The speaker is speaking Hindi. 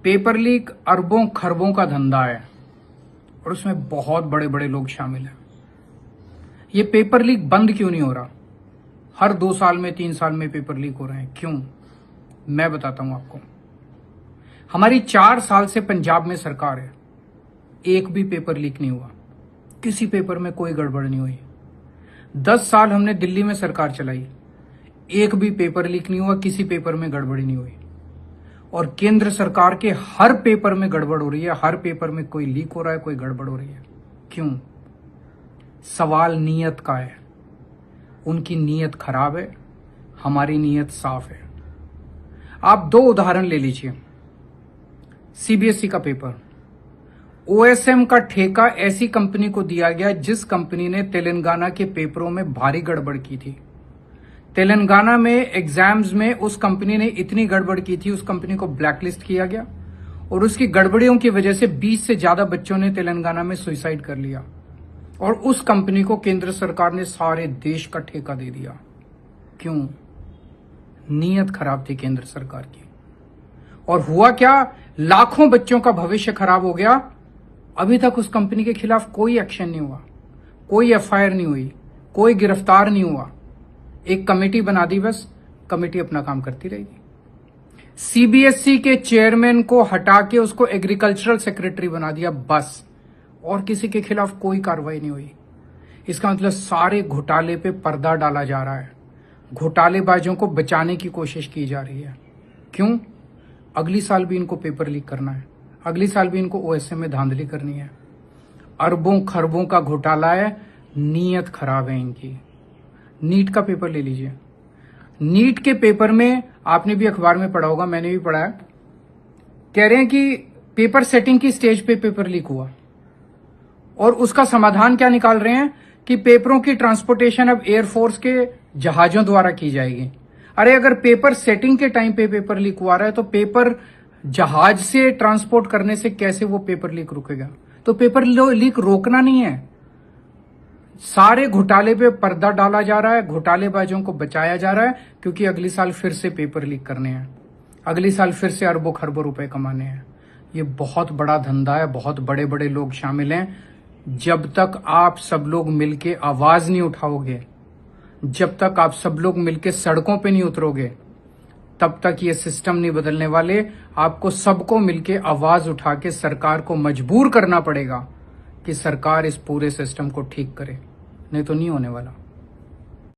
पेपर लीक अरबों खरबों का धंधा है और उसमें बहुत बड़े बड़े लोग शामिल हैं। ये पेपर लीक बंद क्यों नहीं हो रहा? हर 2 साल में 3 साल में पेपर लीक हो रहे हैं, क्यों? मैं बताता हूं आपको। हमारी 4 साल से पंजाब में सरकार है, एक भी पेपर लीक नहीं हुआ, किसी पेपर में कोई गड़बड़ नहीं हुई। 10 साल हमने दिल्ली में सरकार चलाई, एक भी पेपर लीक नहीं हुआ, किसी पेपर में गड़बड़ी नहीं हुई। और केंद्र सरकार के हर पेपर में गड़बड़ हो रही है, हर पेपर में कोई लीक हो रहा है, कोई गड़बड़ हो रही है। क्यों? सवाल नीयत का है। उनकी नीयत खराब है, हमारी नीयत साफ है। आप 2 उदाहरण ले लीजिए। सीबीएसई का पेपर, ओएसएम का ठेका ऐसी कंपनी को दिया गया जिस कंपनी ने तेलंगाना के पेपरों में भारी गड़बड़ की थी। तेलंगाना में एग्जाम्स में उस कंपनी ने इतनी गड़बड़ की थी, उस कंपनी को ब्लैकलिस्ट किया गया और उसकी गड़बड़ियों की वजह से 20 से ज्यादा बच्चों ने तेलंगाना में सुसाइड कर लिया और उस कंपनी को केंद्र सरकार ने सारे देश का ठेका दे दिया। क्यों? नीयत खराब थी केंद्र सरकार की। और हुआ क्या? लाखों बच्चों का भविष्य खराब हो गया। अभी तक उस कंपनी के खिलाफ कोई एक्शन नहीं हुआ, कोई एफआईआर नहीं हुई, कोई गिरफ्तार नहीं हुआ। एक कमेटी बना दी, बस कमेटी अपना काम करती रहेगी। सीबीएसई के चेयरमैन को हटा के उसको एग्रीकल्चरल सेक्रेटरी बना दिया, बस, और किसी के खिलाफ कोई कार्रवाई नहीं हुई। इसका मतलब सारे घोटाले पे पर्दा डाला जा रहा है, घोटालेबाजों को बचाने की कोशिश की जा रही है। क्यों? अगली साल भी इनको पेपर लीक करना है, अगली साल भी इनको ओएसएम में धांधली करनी है। अरबों खरबों का घोटाला है, नीयत खराब है इनकी। नीट का पेपर ले लीजिए। नीट के पेपर में आपने भी अखबार में पढ़ा होगा, मैंने भी पढ़ा है, कह रहे हैं कि पेपर सेटिंग की स्टेज पे पेपर लीक हुआ और उसका समाधान क्या निकाल रहे हैं कि पेपरों की ट्रांसपोर्टेशन अब एयरफोर्स के जहाजों द्वारा की जाएगी। अरे अगर पेपर सेटिंग के टाइम पे पेपर लीक हुआ रहा है तो पेपर जहाज से ट्रांसपोर्ट करने से कैसे वो पेपर लीक रुकेगा? तो पेपर लीक रोकना नहीं है। सारे घोटाले पे पर्दा डाला जा रहा है, घोटालेबाजों को बचाया जा रहा है, क्योंकि अगली साल फिर से पेपर लीक करने हैं, अगली साल फिर से अरबों खरबों रुपए कमाने हैं। ये बहुत बड़ा धंधा है, बहुत बड़े बड़े लोग शामिल हैं। जब तक आप सब लोग मिलके आवाज नहीं उठाओगे, जब तक आप सब लोग मिलके सड़कों पे नहीं उतरोगे, तब तक ये सिस्टम नहीं बदलने वाले। आपको सबको मिलके आवाज उठा के सरकार को मजबूर करना पड़ेगा कि सरकार इस पूरे सिस्टम को ठीक करे, नहीं तो नहीं होने वाला।